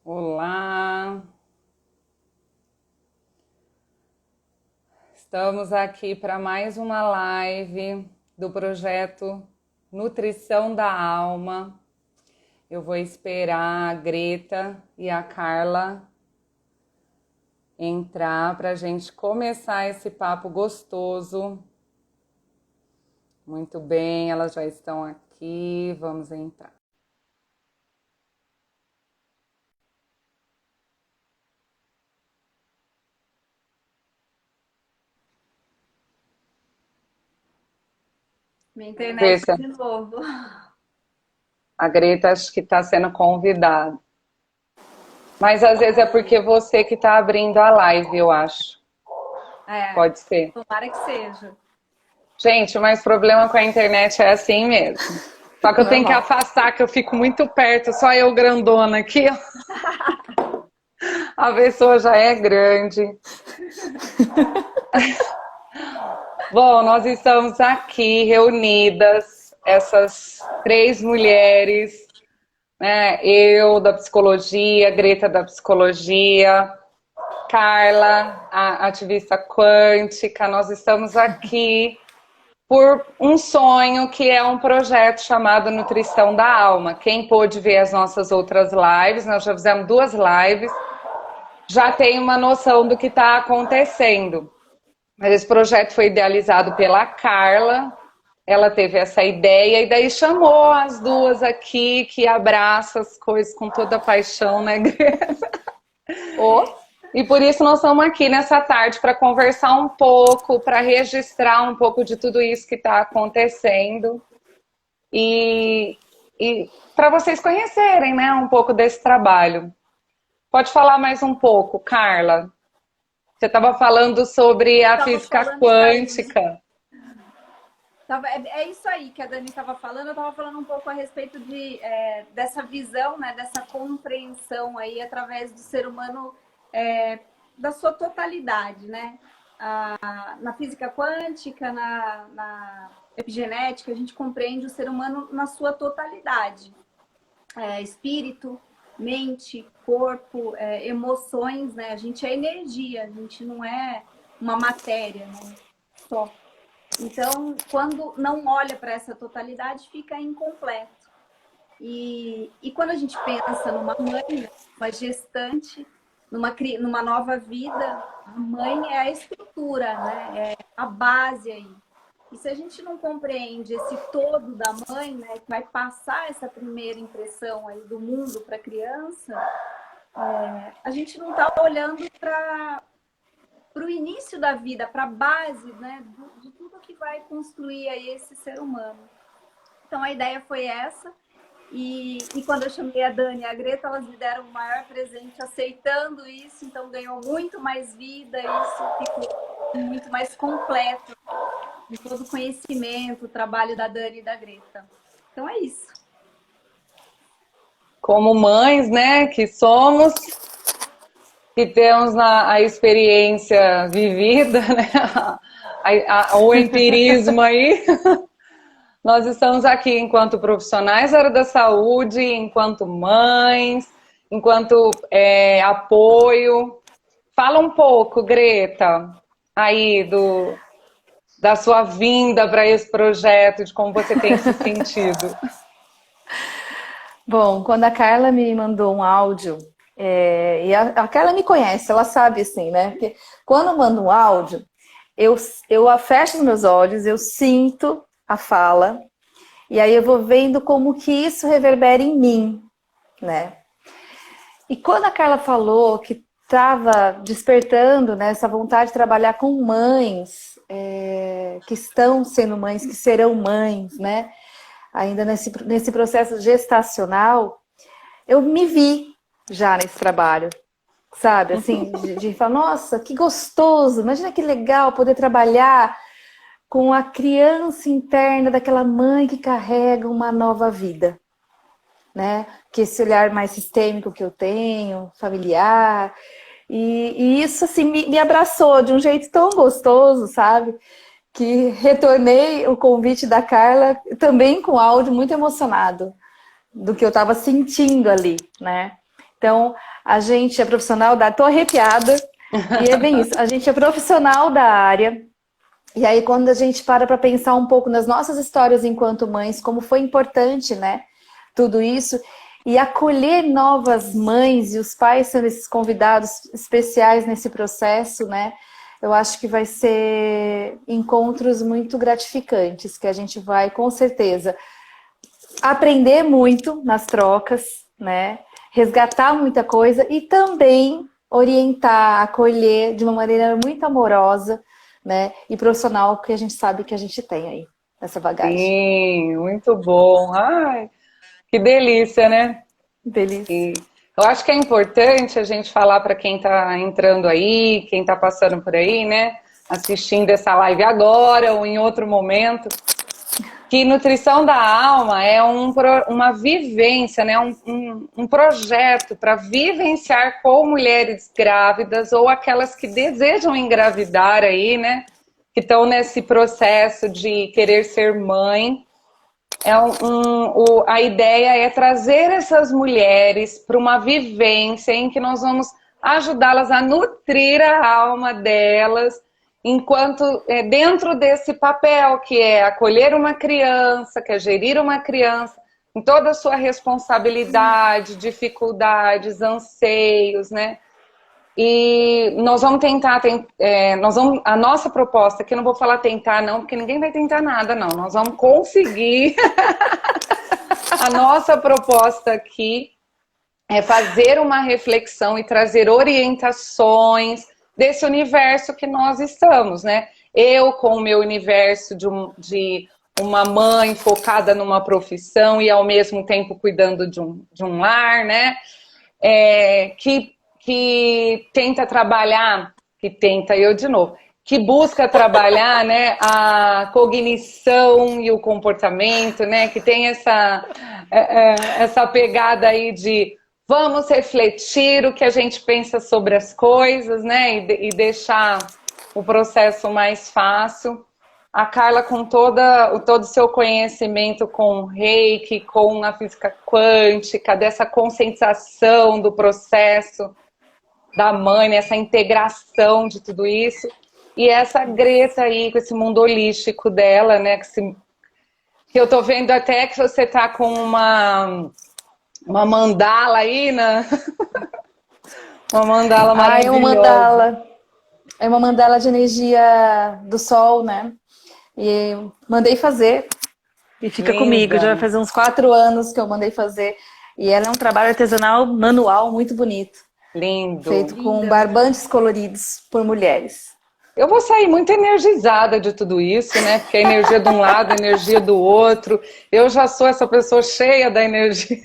Olá, estamos aqui para mais uma live do projeto Nutrição da Alma. Eu vou esperar a Greta e a Carla entrar para a gente começar esse papo gostoso. Muito bem, elas já estão aqui, vamos entrar. Minha Ver internet se de novo. a Greta acho que está sendo convidada. Mas às vezes é porque você que está abrindo a live, eu acho. É, Pode ser. tomara que seja. Gente, mas o problema com a internet é assim mesmo. Só que eu tenho que Normal. afastar, que eu fico muito perto, só eu grandona aqui. A pessoa já é grande. Bom, nós estamos aqui reunidas, essas três mulheres, né? Eu da psicologia, Greta da psicologia, Carla, a ativista quântica. Nós estamos aqui por um sonho que é um projeto chamado Nutrição da Alma. Quem pôde ver as nossas outras lives, nós já fizemos 2 lives, já tem uma noção do que está acontecendo. Mas esse projeto foi idealizado pela Carla, ela teve essa ideia e daí chamou as duas aqui, que abraçam as coisas com toda a paixão, né, Greta? Ô, E por isso nós estamos aqui nessa tarde para conversar um pouco, para registrar um pouco de tudo isso que está acontecendo e, e para vocês conhecerem, né, um pouco desse trabalho. Pode falar mais um pouco, Carla? Você estava falando sobre a tava física falando isso aí. quântica. É isso aí que a Dani estava falando. Eu estava falando um pouco a respeito dessa visão, né, dessa compreensão aí através do ser humano, da sua totalidade, né? Na física quântica, na epigenética, a gente compreende o ser humano na sua totalidade. Espírito, mente, corpo, emoções, né? A gente é energia, a gente não é uma matéria, né? Só. Então, quando não olha para essa totalidade, fica incompleto. E quando a gente pensa numa mãe, né, uma gestante, numa nova vida, a mãe é a estrutura, né? É a base aí. E se a gente não compreende esse todo da mãe, né, que vai passar essa primeira impressão aí do mundo para a criança, a gente não está olhando para o início da vida, para a base, né, de tudo que vai construir aí esse ser humano. Então a ideia foi essa. E quando eu chamei a Dani e a Greta, elas me deram o maior presente aceitando isso, então ganhou muito mais vida, isso ficou muito mais completo de todo o conhecimento, o trabalho da Dani e da Greta. Então é isso. Como mães, né, que somos, que temos a experiência vivida, né, o empirismo aí, nós estamos aqui enquanto profissionais da área da saúde, enquanto mães, enquanto apoio. Fala um pouco, Greta, aí da sua vinda para esse projeto, de como você tem se sentido. Bom, quando a Carla me mandou um áudio, e a Carla me conhece, ela sabe assim, né? Porque quando eu mando um áudio, eu fecho os meus olhos, eu sinto a fala, e aí eu vou vendo como que isso reverbera em mim, né? E quando a Carla falou que estava despertando, né, essa vontade de trabalhar com mães, que estão sendo mães, que serão mães, né? Ainda nesse processo gestacional, eu me vi já nesse trabalho, sabe? Assim, de falar, nossa, que gostoso, imagina que legal poder trabalhar com a criança interna daquela mãe que carrega uma nova vida, né? Que esse olhar mais sistêmico que eu tenho, familiar, e isso, assim, me abraçou de um jeito tão gostoso, sabe? Que retornei o convite da Carla também com áudio muito emocionado do que eu estava sentindo ali, né? Então, A gente é profissional da... Tô arrepiada. E é bem isso. A gente é profissional da área. E aí, quando a gente para pensar um pouco nas nossas histórias enquanto mães, como foi importante, né? Tudo isso. E acolher novas mães e os pais sendo esses convidados especiais nesse processo, né? Eu acho que vai ser encontros muito gratificantes, que a gente vai, com certeza, aprender muito nas trocas, né? Resgatar muita coisa e também orientar, acolher de uma maneira muito amorosa, né? E profissional, que a gente sabe que a gente tem aí, essa bagagem. Sim, muito bom. Ai, que delícia, né? Delícia. E eu acho que é importante a gente falar para quem está entrando aí, quem está passando por aí, né? Assistindo essa live agora ou em outro momento, que nutrição da alma é uma vivência, né? Um projeto para vivenciar com mulheres grávidas ou aquelas que desejam engravidar aí, né? Que estão nesse processo de querer ser mãe. A ideia é trazer essas mulheres para uma vivência em que nós vamos ajudá-las a nutrir a alma delas, enquanto dentro desse papel que é acolher uma criança, que é gerir uma criança, em toda a sua responsabilidade, dificuldades, anseios, né? E nós vamos tentar, a nossa proposta, que eu não vou falar tentar não, porque ninguém vai tentar nada não, nós vamos conseguir. A nossa proposta aqui é fazer uma reflexão e trazer orientações desse universo que nós estamos, né? Eu com o meu universo de uma mãe focada numa profissão e ao mesmo tempo cuidando de um lar, né? Que tenta trabalhar, que busca trabalhar, né, a cognição e o comportamento, né, que tem essa pegada aí de vamos refletir o que a gente pensa sobre as coisas, né, e deixar o processo mais fácil. A Carla, com todo o seu conhecimento com Reiki, com a física quântica, dessa conscientização do processo da mãe, né? Essa integração de tudo isso. E essa Greta aí, com esse mundo holístico dela, né? Que eu tô vendo até que você tá com uma mandala aí, né? Uma mandala maravilhosa. É uma mandala de energia do sol, né? E mandei fazer. E fica Linda. comigo. Já vai fazer uns 4 anos que eu mandei fazer. E ela é um trabalho artesanal manual muito bonito. Lindo. Feito com barbantes coloridos por mulheres. Eu vou sair muito energizada de tudo isso, né? Porque a energia de um lado, a energia do outro. Eu já sou essa pessoa cheia da energia.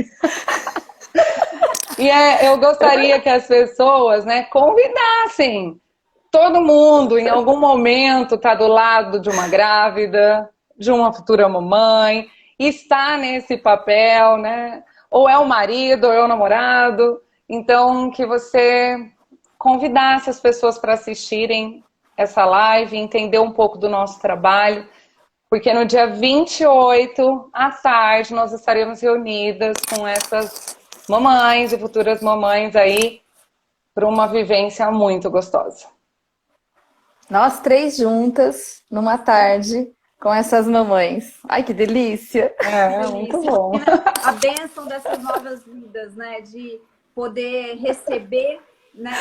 E eu gostaria que as pessoas, né, convidassem todo mundo, em algum momento, tá do lado de uma grávida, de uma futura mamãe, está nesse papel, né? Ou é o marido, ou é o namorado. Então, que você convidasse as pessoas para assistirem essa live, entender um pouco do nosso trabalho, porque no dia 28, à tarde, nós estaremos reunidas com essas mamães e futuras mamães aí para uma vivência muito gostosa. Nós 3 juntas, numa tarde, com essas mamães. Ai, que delícia! Muito bom. A bênção dessas novas vidas, né? De poder receber, né?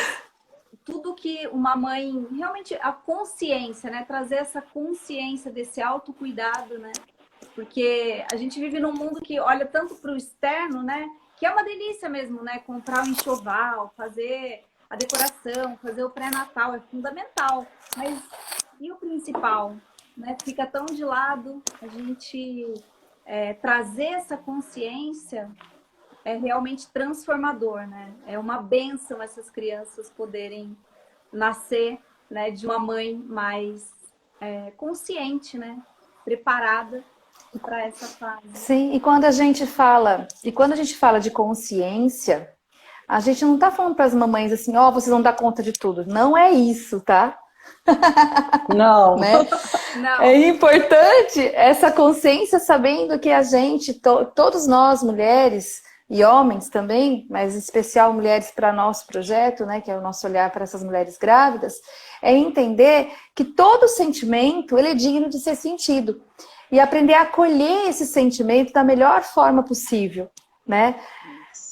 Tudo que uma mãe, realmente a consciência, né? Trazer essa consciência desse autocuidado, né? Porque a gente vive num mundo que olha tanto para o externo, né? Que é uma delícia mesmo, né? Comprar o enxoval, fazer a decoração, fazer o pré-natal, é fundamental. Mas e o principal? Né? Fica tão de lado. A gente trazer essa consciência é realmente transformador, né? É uma bênção essas crianças poderem nascer, né, de uma mãe mais consciente, né? Preparada para essa fase. Sim, e quando a gente fala de consciência, a gente não tá falando para as mamães assim, ó, vocês vão dar conta de tudo. Não é isso, tá? Não. Né? Não. É importante essa consciência, sabendo que a gente, todos nós mulheres, e homens também, mas em especial mulheres para nosso projeto, né, que é o nosso olhar para essas mulheres grávidas, é entender que todo sentimento ele é digno de ser sentido e aprender a acolher esse sentimento da melhor forma possível, né?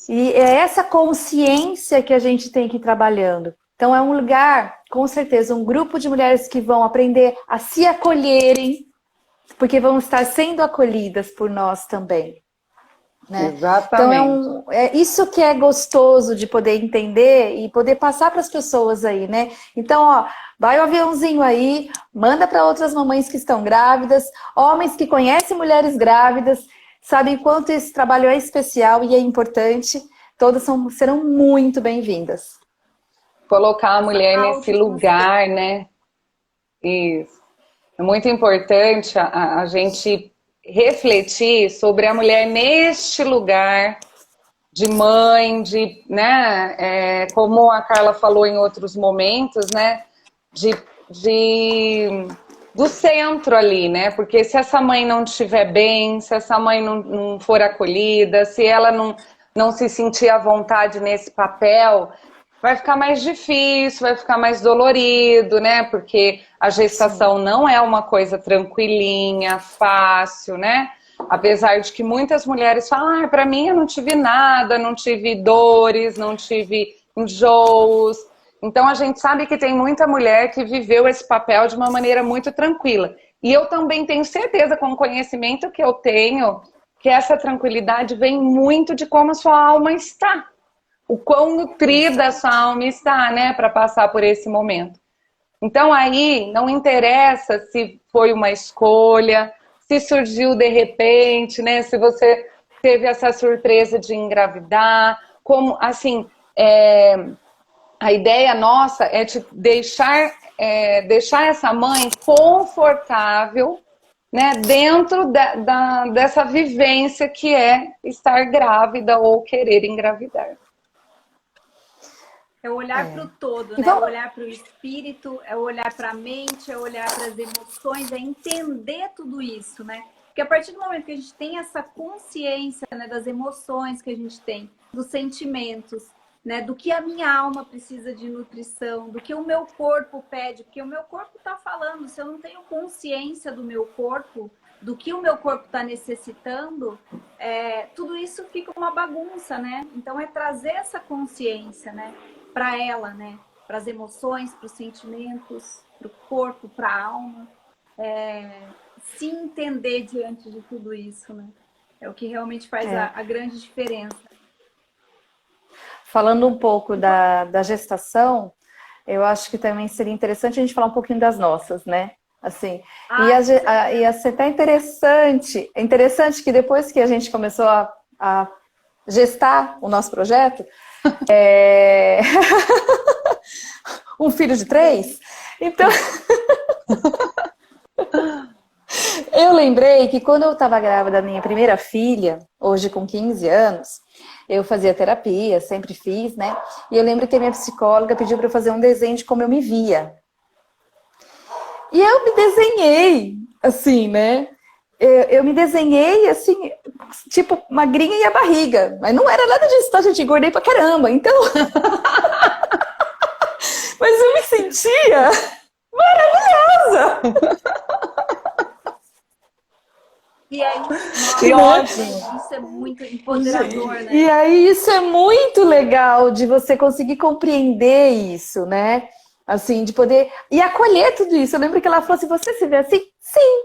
E é essa consciência que a gente tem que ir trabalhando. Então é um lugar, com certeza, um grupo de mulheres que vão aprender a se acolherem, porque vão estar sendo acolhidas por nós também. Né? Exatamente. Então é isso que é gostoso de poder entender e poder passar para as pessoas aí, né? Então, ó, vai o aviãozinho aí, manda para outras mamães que estão grávidas, homens que conhecem mulheres grávidas, sabem quanto esse trabalho é especial e é importante, todas serão muito bem-vindas. Colocar a mulher nesse lugar, né? Isso. É muito importante a gente refletir sobre a mulher neste lugar de mãe, de, né, como a Carla falou em outros momentos, né, do centro ali, né, porque se essa mãe não estiver bem, se essa mãe não for acolhida, se ela não se sentir à vontade nesse papel, vai ficar mais difícil, vai ficar mais dolorido, né? Porque a gestação não é uma coisa tranquilinha, fácil, né? Apesar de que muitas mulheres falam, para mim eu não tive nada, não tive dores, não tive enjoos. Então a gente sabe que tem muita mulher que viveu esse papel de uma maneira muito tranquila. E eu também tenho certeza, com o conhecimento que eu tenho, que essa tranquilidade vem muito de como a sua alma está. O quão nutrida a sua alma está, né, para passar por esse momento. Então aí não interessa se foi uma escolha, se surgiu de repente, né, se você teve essa surpresa de engravidar, como, assim, a ideia nossa é de deixar essa mãe confortável, né, dentro dessa vivência que é estar grávida ou querer engravidar. É olhar para o todo, né? Então, É olhar para o espírito, é olhar para a mente, é olhar para as emoções, é entender tudo isso, né? Porque a partir do momento que a gente tem essa consciência, né, das emoções que a gente tem, dos sentimentos, né, do que a minha alma precisa de nutrição, do que o meu corpo pede, porque o meu corpo está falando, se eu não tenho consciência do meu corpo, do que o meu corpo está necessitando, tudo isso fica uma bagunça, né? Então é trazer essa consciência, né, para ela, né, para as emoções, para os sentimentos, para o corpo, para a alma, se entender diante de tudo isso, né? É o que realmente faz a grande diferença. Falando um pouco da gestação, eu acho que também seria interessante a gente falar um pouquinho das nossas, né? Assim, ia ser até interessante que depois que a gente começou a gestar o nosso projeto, um filho de 3, então eu lembrei que quando eu estava grávida da minha primeira filha, hoje com 15 anos, eu fazia terapia, sempre fiz, né? E eu lembro que a minha psicóloga pediu para eu fazer um desenho de como eu me via. E eu me desenhei, assim, né? Eu me desenhei, assim, tipo, magrinha e a barriga. Mas não era nada disso, tá, gente? Engordei pra caramba, então... Mas eu me sentia maravilhosa! E aí, que ótimo. Isso é muito empoderador, né? E aí isso é muito legal de você conseguir compreender isso, né? Assim, de poder... E acolher tudo isso. Eu lembro que ela falou assim, você se vê assim? Sim!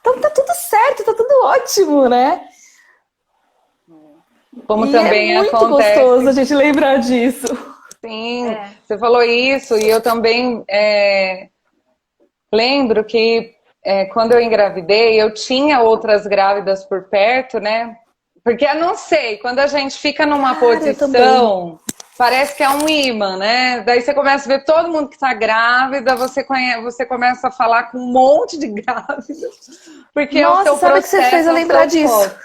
Então tá tudo certo, tá tudo ótimo, né? Como e também é muito acontece... gostoso a gente lembrar disso. Sim, você falou isso e eu também lembro que quando eu engravidei, eu tinha outras grávidas por perto, né? Porque eu não sei, quando a gente fica numa posição, parece que é um imã, né? Daí você começa a ver todo mundo que tá grávida, você começa a falar com um monte de grávidas, porque Nossa, é o seu sabe processo. Que você fez eu lembrar disso.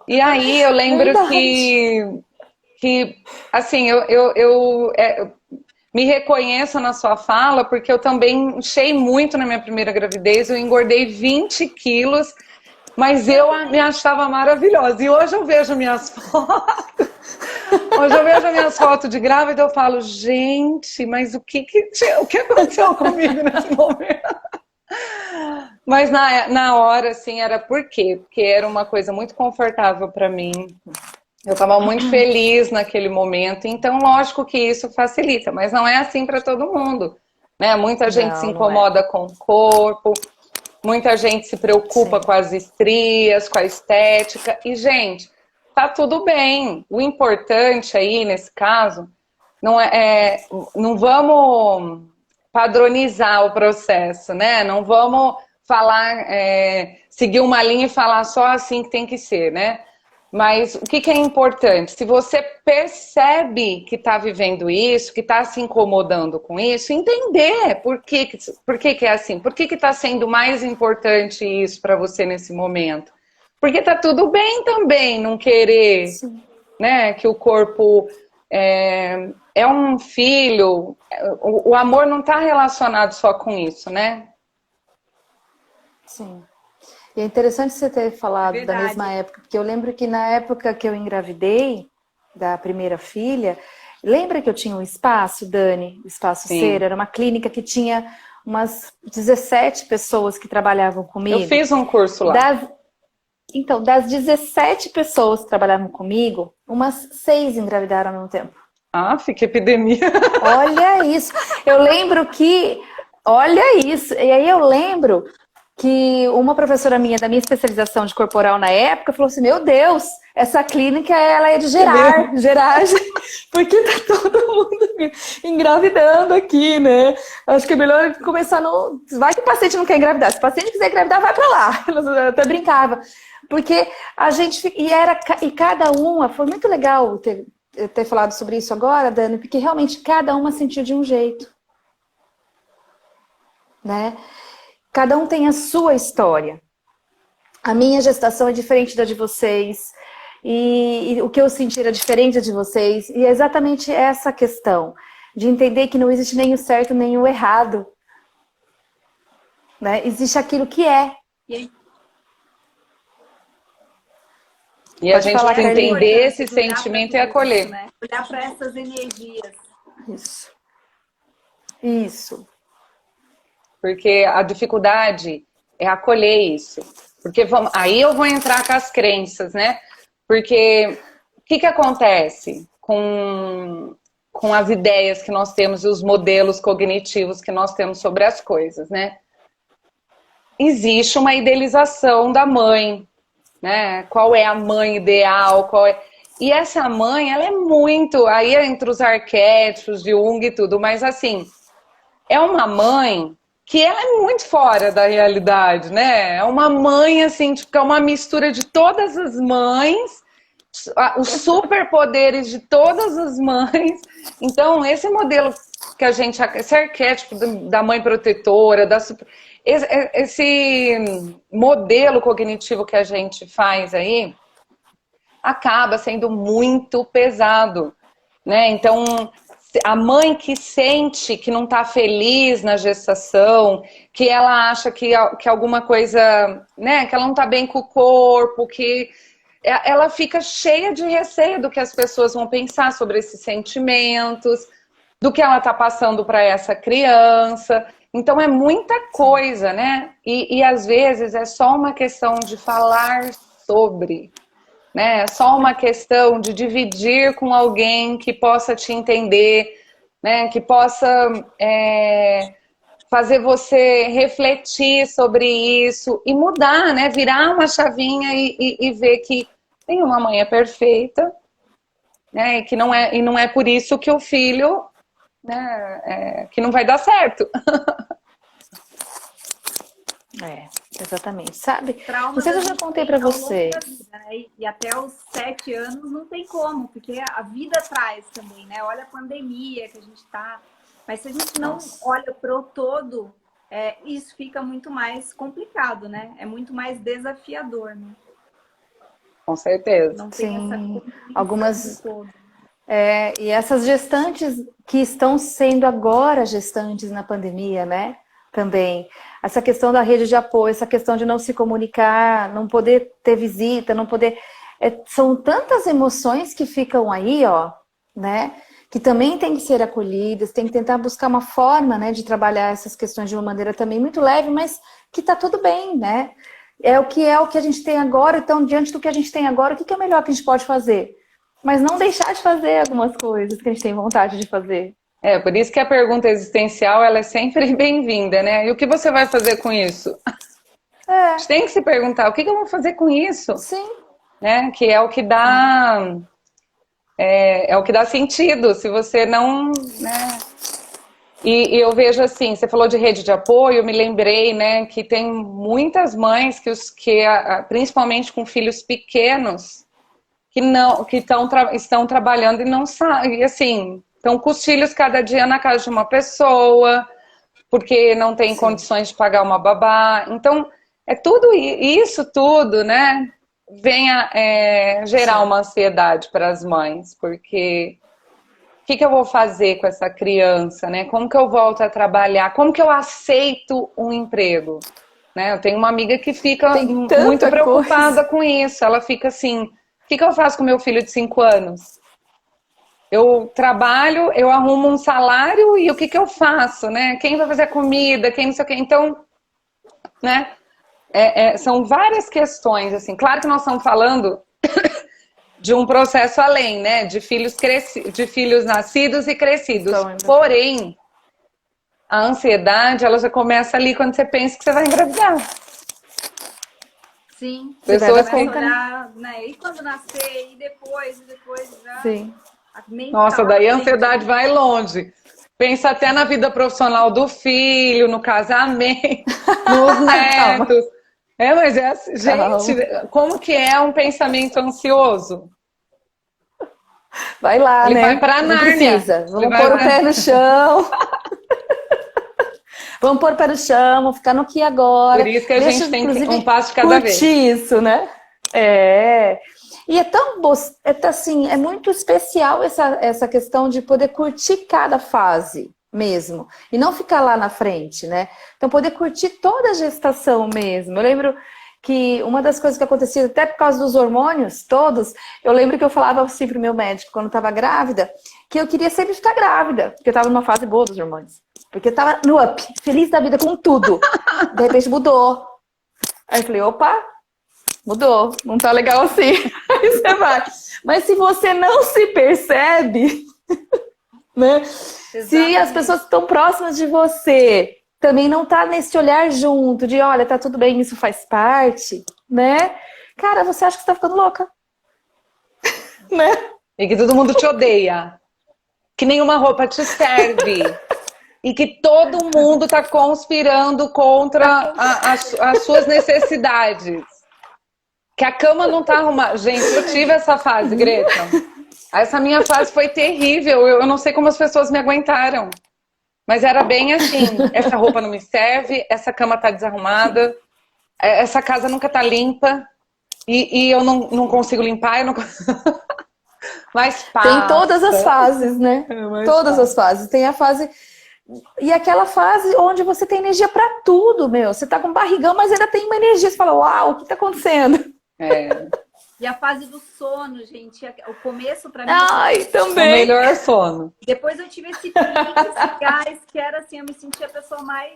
E aí eu lembro que assim, eu me reconheço na sua fala, porque eu também enchei muito na minha primeira gravidez, eu engordei 20 quilos Mas eu me achava maravilhosa. E hoje eu vejo minhas fotos. Hoje eu vejo minhas fotos de grávida e eu falo, gente, mas o que aconteceu comigo nesse momento? Mas na hora, assim, era por quê? Porque era uma coisa muito confortável para mim. Eu estava muito feliz naquele momento. Então, lógico que isso facilita, mas não é assim para todo mundo, né? Muita gente se Não, não é. incomoda com o corpo, muita gente se preocupa Sim. com as estrias, com a estética. E, gente, tá tudo bem. O importante aí, nesse caso, não vamos padronizar o processo, né? Não vamos falar, seguir uma linha e falar só assim que tem que ser, né? Mas o que é importante? Se você percebe que está vivendo isso, que está se incomodando com isso, entender por que é assim, por que está sendo mais importante isso para você nesse momento. Porque tá tudo bem também não querer, Sim. né, que o corpo é um filho. O amor não está relacionado só com isso, né? Sim. E é interessante você ter falado da Verdade. mesma época, porque eu lembro que na época que eu engravidei da primeira filha, lembra que eu tinha um espaço, Dani? O Espaço Sim. Ser, era uma clínica que tinha umas 17 pessoas que trabalhavam comigo. Eu fiz um curso lá. Então, das 17 pessoas que trabalhavam comigo, umas 6 engravidaram ao mesmo tempo. Ah, fica epidemia. Olha isso. Eu lembro que... Olha isso. E aí eu lembro que uma professora minha, da minha especialização de corporal na época, falou assim, meu Deus, essa clínica ela é de gerar, porque tá todo mundo engravidando aqui, né? Acho que é melhor começar no... Vai que o paciente não quer engravidar. Se o paciente quiser engravidar, vai pra lá. Eu até brincava. Porque a gente... E cada uma... Foi muito legal ter falado sobre isso agora, Dani, porque realmente cada uma sentiu de um jeito. Né? Cada um tem a sua história. A minha gestação é diferente da de vocês. E o que eu senti era diferente da de vocês. E é exatamente essa questão. De entender que não existe nem o certo nem o errado. Né? Existe aquilo que é. E a gente precisa entender esse sentimento e acolher. Né? Olhar para essas energias. Isso. Isso. Porque a dificuldade é acolher isso. Porque aí eu vou entrar com as crenças, né? Porque o que acontece com as ideias que nós temos e os modelos cognitivos que nós temos sobre as coisas, né? Existe uma idealização da mãe, né? Qual é a mãe ideal? E essa mãe, ela é muito... Aí é entre os arquétipos de Jung e tudo, mas assim, é uma mãe que ela é muito fora da realidade, né? É uma mãe, assim, tipo, é uma mistura de todas as mães, os superpoderes de todas as mães. Então, esse modelo que a gente... Esse arquétipo da mãe protetora, esse modelo cognitivo que a gente faz aí, acaba sendo muito pesado, né? Então... A mãe que sente que não está feliz na gestação, que ela acha que alguma coisa, né, que ela não está bem com o corpo, que ela fica cheia de receio do que as pessoas vão pensar sobre esses sentimentos, do que ela está passando para essa criança. Então é muita coisa, né? E às vezes é só uma questão de falar sobre... Né? É só uma questão de dividir com alguém que possa te entender, né? Que possa fazer você refletir sobre isso e mudar, né? Virar uma chavinha e ver que nenhuma mãe é perfeita, né? E não é por isso que o filho, né? Que não vai dar certo. Exatamente. Sabe? Traumas não sei se eu já contei para você. Né? E até os 7 anos não tem como, porque a vida traz também, né? Olha a pandemia que a gente tá. Mas se a gente não olha pro todo, isso fica muito mais complicado, né? É muito mais desafiador, né? Com certeza. Não tem Sim. essa Algumas... todo. E essas gestantes que estão sendo agora gestantes na pandemia, né? Também. essa questão da rede de apoio, essa questão de não se comunicar, não poder ter visita, não poder... são tantas emoções que ficam aí, ó, né? Que também tem que ser acolhidas, tem que tentar buscar uma forma, né, de trabalhar essas questões de uma maneira também muito leve, mas que tá tudo bem, né? É o que a gente tem agora, então, diante do que a gente tem agora, o que é o melhor que a gente pode fazer? Mas não deixar de fazer algumas coisas que a gente tem vontade de fazer. Por isso que a pergunta existencial, ela é sempre bem-vinda, né? E o que você vai fazer com isso? A gente tem que se perguntar, o que eu vou fazer com isso? Sim. Né? Que é o que dá... É o que dá sentido, se você não... Né? E eu vejo assim, você falou de rede de apoio, eu me lembrei, né, que tem muitas mães principalmente com filhos pequenos, que estão trabalhando e não sabem, e assim, estão com os filhos cada dia na casa de uma pessoa, porque não tem condições de pagar uma babá. Então, isso tudo, né, vem a gerar uma ansiedade para as mães, porque o que eu vou fazer com essa criança, né? Como que eu volto a trabalhar? Como que eu aceito um emprego? Né? Eu tenho uma amiga que fica muito preocupada com isso. Ela fica assim, o que eu faço com meu filho de 5 anos? Eu trabalho, eu arrumo um salário e o que eu faço, né? Quem vai fazer a comida? Quem não sei o quê? Então, né? São várias questões, assim. Claro que nós estamos falando de um processo além, né? De filhos nascidos e crescidos. Porém, a ansiedade, ela já começa ali quando você pensa que você vai engravidar. Sim. Pessoas com... olhar, né? E quando nascer, e depois já... Sim. Nossa, daí a ansiedade vai longe. Pensa até na vida profissional do filho, no casamento, nos netos. Mas gente, como que é um pensamento ansioso? Vai lá, ele né? Vai pra Nárnia. Precisa. Vamos pôr o pé no chão. Vamos pôr o pé no chão, vamos ficar no aqui agora. Por isso que a gente tem um passo de cada vez. Curtir isso, né? E é muito especial essa questão de poder curtir cada fase mesmo. E não ficar lá na frente, né? Então, poder curtir toda a gestação mesmo. Eu lembro que uma das coisas que acontecia, até por causa dos hormônios todos, eu lembro que eu falava assim pro meu médico, quando eu estava grávida, que eu queria sempre ficar grávida, porque eu estava numa fase boa dos hormônios. Porque eu estava no up, feliz da vida com tudo. De repente mudou. Aí eu falei, opa, mudou, não tá legal assim. Aí você vai. Mas se você não se percebe, né? Exatamente. Se as pessoas que estão próximas de você também não tá nesse olhar junto, de olha, tá tudo bem, isso faz parte, né? Cara, você acha que você tá ficando louca. Né? E que todo mundo te odeia. Que nenhuma roupa te serve. E que todo mundo tá conspirando contra as suas necessidades. Que a cama não tá arrumada. Gente, eu tive essa fase, Greta. Essa minha fase foi terrível. Eu não sei como as pessoas me aguentaram. Mas era bem assim, essa roupa não me serve, essa cama tá desarrumada, essa casa nunca tá limpa, e eu não consigo limpar, eu não... Mas passa. Tem todas as fases, né? Todas as fases. Tem a fase... E aquela fase onde você tem energia pra tudo, meu. Você tá com barrigão, mas ainda tem uma energia. Você fala, uau, o que tá acontecendo? E a fase do sono, gente, o começo pra mim... Ai, também! O melhor sono. Depois eu tive esse gás que era assim, eu me sentia a pessoa mais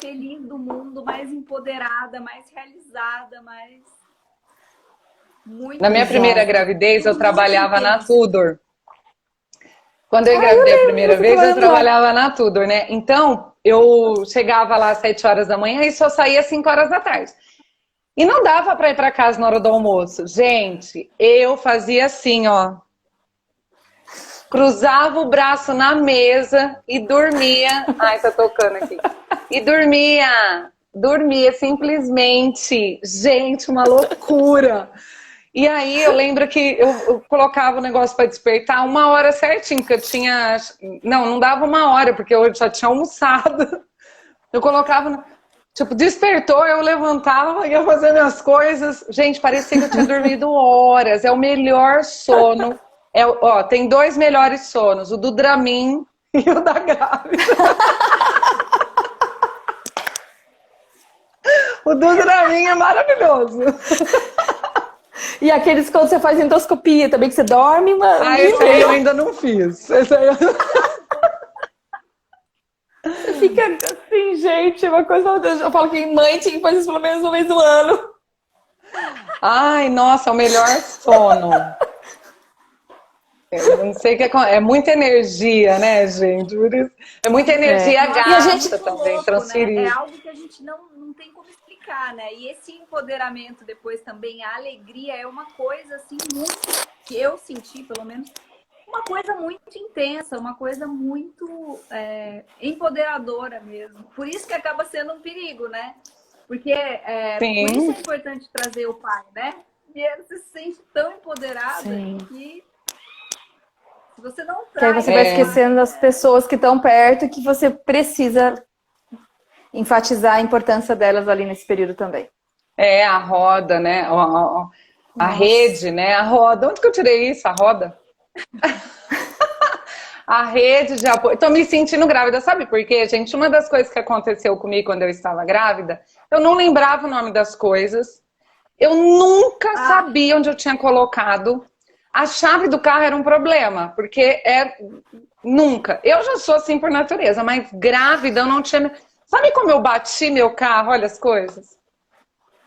feliz do mundo, mais empoderada, mais realizada, mais... Muito Na minha primeira gravidez, eu trabalhava na Tudor. Quando eu engravidei a primeira vez, eu trabalhava na Tudor, né? Então, eu chegava lá às 7 horas da manhã e só saía às 5 horas da tarde. E não dava para ir para casa na hora do almoço. Gente, eu fazia assim, ó. Cruzava o braço na mesa e dormia. Ai, tá tocando aqui. E dormia. Dormia simplesmente. Gente, uma loucura. E aí eu lembro que eu colocava o negócio para despertar 1 hora certinho, porque eu tinha... Não dava 1 hora, porque eu já tinha almoçado. Eu colocava... Tipo, despertou, eu levantava, ia fazer minhas coisas. Gente, parecia que eu tinha dormido horas. É o melhor sono. Tem 2 melhores sonos, o do Dramin e o da grávida. O do Dramin é maravilhoso. E aqueles quando você faz endoscopia também, que você dorme, mano. Ah, esse aí eu ainda não fiz. Esse aí Você fica assim, gente, é uma coisa. Eu falo que mãe tinha que fazer isso pelo menos uma vez no ano. Ai, nossa, é o melhor sono. Eu não sei o que é muita energia, né, gente? Por isso, é muita energia gasta E a gente também, louco, transferir. né? É algo que a gente não tem como explicar, né? E esse empoderamento depois também, a alegria é uma coisa assim muito que eu senti, pelo menos, uma coisa muito intensa, uma coisa muito empoderadora mesmo. Por isso que acaba sendo um perigo, né? Porque por isso é importante trazer o pai, né? E ele se sente tão empoderado que se você não traz... Que aí você vai esquecendo das pessoas que estão perto e que você precisa enfatizar a importância delas ali nesse período também. É, a roda, né? A rede, né? A roda. Onde que eu tirei isso? A roda? A rede de apoio. Tô me sentindo grávida, sabe por quê, gente? Uma das coisas que aconteceu comigo quando eu estava grávida, eu não lembrava o nome das coisas. Eu nunca sabia onde eu tinha colocado. A chave do carro era um problema, porque nunca. Eu já sou assim por natureza, mas grávida eu não tinha. Sabe como eu bati meu carro? Olha as coisas.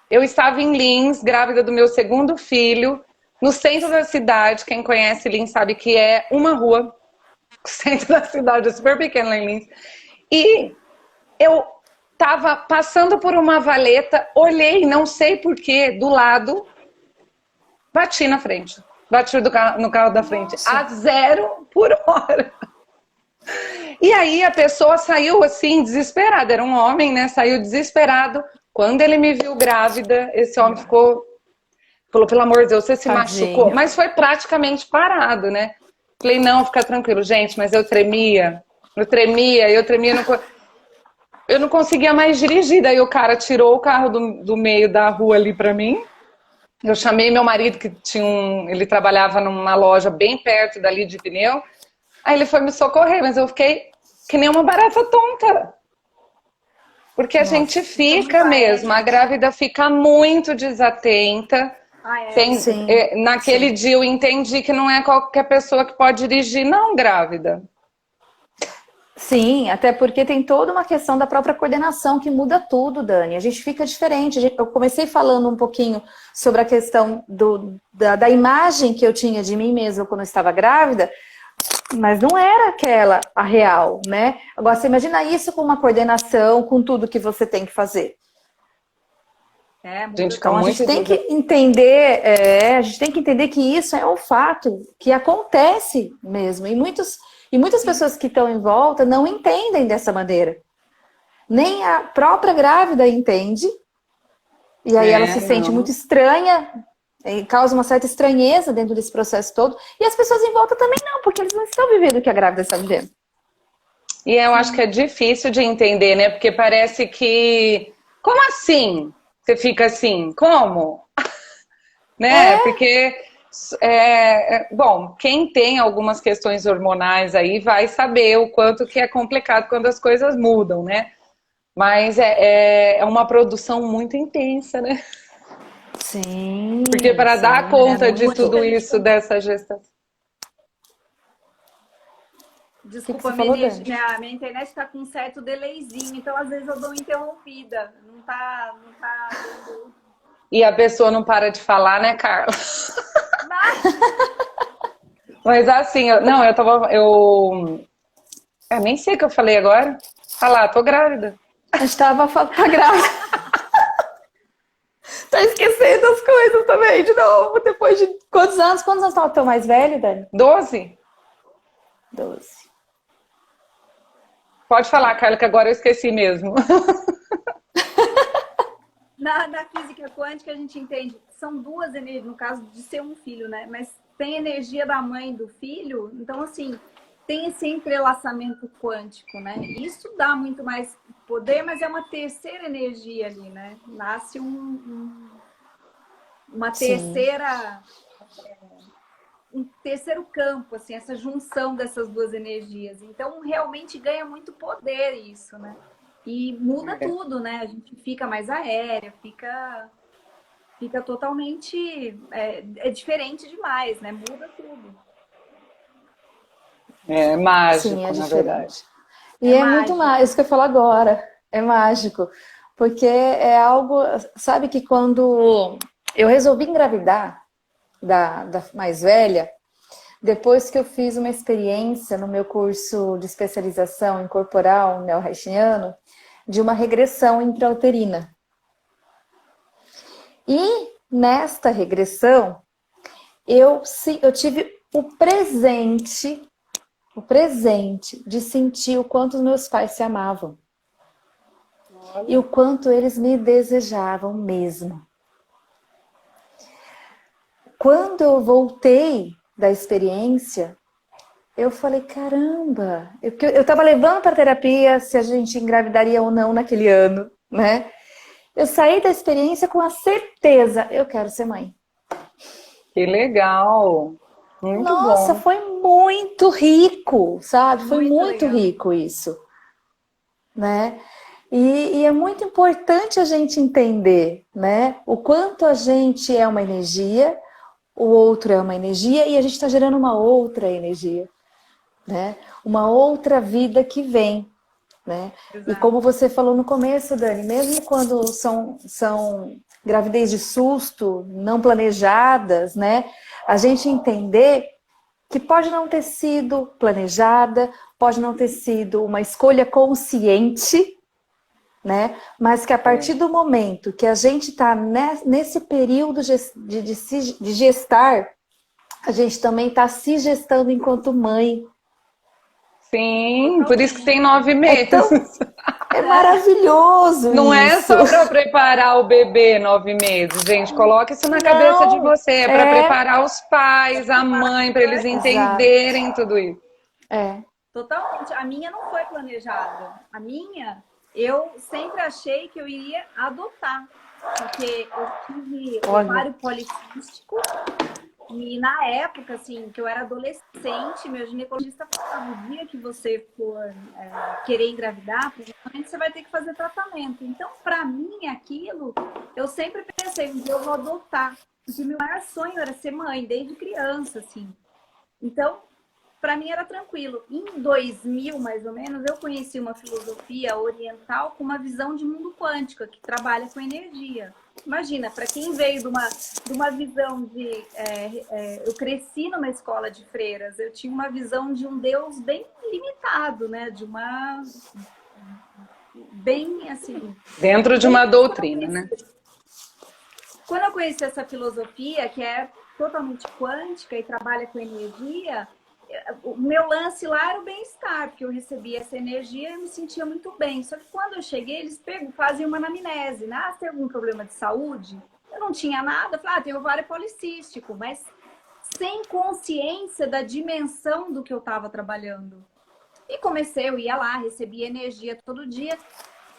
Eu estava em Lins, grávida do meu segundo filho, no centro da cidade. Quem conhece Lins sabe que é uma rua. O centro da cidade é super pequeno lá em Lins. E eu estava passando por uma valeta, olhei, não sei porquê, do lado, bati na frente. Bati no carro da frente. A 0 por hora. E aí a pessoa saiu assim, desesperada. Era um homem, né? Saiu desesperado. Quando ele me viu grávida, esse homem falou, pelo amor de Deus, você se machucou? Mas foi praticamente parado, né? Falei, não, fica tranquilo, gente, mas eu tremia. Eu não conseguia mais dirigir. Daí o cara tirou o carro do meio da rua ali pra mim. Eu chamei meu marido, que ele trabalhava numa loja bem perto dali de pneu. Aí ele foi me socorrer, mas eu fiquei que nem uma barata tonta. Porque a gente fica mesmo, a grávida fica muito desatenta. Naquele dia eu entendi que não é qualquer pessoa que pode dirigir, não, grávida. Sim, até porque tem toda uma questão da própria coordenação que muda tudo, Dani. A gente fica diferente. Eu comecei falando um pouquinho sobre a questão da imagem que eu tinha de mim mesma quando eu estava grávida, mas não era aquela a real, né? Agora, você imagina isso com uma coordenação, com tudo que você tem que fazer. Então a gente tem que entender, a gente tem que entender que isso é um fato que acontece mesmo. E muitas pessoas que estão em volta não entendem dessa maneira. Nem a própria grávida entende. E aí ela se sente muito estranha, causa uma certa estranheza dentro desse processo todo. E as pessoas em volta também não, porque eles não estão vivendo o que a grávida está vivendo. E eu acho que é difícil de entender, né? Porque parece que... Como assim? Você fica assim, como? Né? Porque... bom, quem tem algumas questões hormonais aí vai saber o quanto que é complicado quando as coisas mudam, né? Mas é uma produção muito intensa, né? Sim. Porque para dar conta de tudo isso, dessa gestação. Desculpa, minha internet está com um certo delayzinho, então às vezes eu dou interrompida. Não tá dando... E a pessoa não para de falar, né, Carla? Mas assim, eu nem sei o que eu falei agora. Ah lá, tô grávida. A gente tá grávida. Tá esquecendo as coisas também, de novo. Depois de quantos anos? Quantos anos tá o teu mais velho, Dani? 12. 12. Pode falar, Carla, que agora eu esqueci mesmo. Na física quântica a gente entende, são duas energias, no caso de ser um filho, né? Mas tem energia da mãe e do filho, então assim, tem esse entrelaçamento quântico, né? Isso dá muito mais poder, mas é uma terceira energia ali, né? Nasce uma terceira... um terceiro campo, assim, essa junção dessas duas energias. Então, realmente ganha muito poder isso, né? E muda tudo, né? A gente fica mais aérea, fica totalmente... É diferente demais, né? Muda tudo. É Sim, é mágico, na verdade. diferente. E É é muito mágico. mais, isso que eu falo agora, é mágico. Porque é algo, sabe que quando eu resolvi engravidar da mais velha, depois que eu fiz uma experiência no meu curso de especialização em corporal neo-haitiano, de uma regressão intrauterina. E nesta regressão, eu tive o presente de sentir o quanto os meus pais se amavam. E o quanto eles me desejavam mesmo. Quando eu voltei da experiência, eu falei, caramba, eu estava levando para terapia se a gente engravidaria ou não naquele ano, né? Eu saí da experiência com a certeza, eu quero ser mãe. Que legal! Muito Nossa, bom. foi muito rico, sabe? Foi Muito muito legal. rico isso, né? E é muito importante a gente entender, né? O quanto a gente é uma energia, o outro é uma energia e a gente está gerando uma outra energia, né? Uma outra vida que vem, né? E Exato. como você falou no começo, Dani, mesmo quando são gravidez de susto, não planejadas, né? A gente entender que pode não ter sido planejada, pode não ter sido uma escolha consciente, né? Mas que a É. partir do momento que a gente está nesse período de gestar, a gente também está se gestando enquanto mãe. Sim, por isso que tem Totalmente. 9 meses. É maravilhoso Não é isso. só para preparar o bebê 9 meses, gente. Coloque isso na cabeça de Não, você. É para é. preparar os pais, a mãe, para eles Exato. entenderem tudo isso. É. Totalmente. A minha não foi planejada. A minha, eu sempre achei que eu iria adotar. Porque eu tive Olha, ovário policístico e na época, assim, que eu era adolescente, meu ginecologista falava, o dia que você for querer engravidar, provavelmente você vai ter que fazer tratamento. Então, para mim, aquilo, eu sempre pensei, um dia eu vou adotar. Porque meu maior sonho era ser mãe, desde criança, assim. Então, para mim era tranquilo. Em 2000, mais ou menos, eu conheci uma filosofia oriental com uma visão de mundo quântico, que trabalha com energia. Imagina, para quem veio de uma visão de... eu cresci numa escola de freiras, eu tinha uma visão de um Deus bem limitado, né? De uma... bem, assim... Dentro de uma doutrina, né? Quando eu conheci essa filosofia, que é totalmente quântica e trabalha com energia, o meu lance lá era o bem-estar, porque eu recebia essa energia e eu me sentia muito bem. Só que quando eu cheguei, eles fazem uma anamnese, né? Ah, você tem algum problema de saúde? Eu não tinha nada, eu falei, tenho ovário policístico, mas sem consciência da dimensão do que eu estava trabalhando. E comecei, eu ia lá, recebia energia todo dia.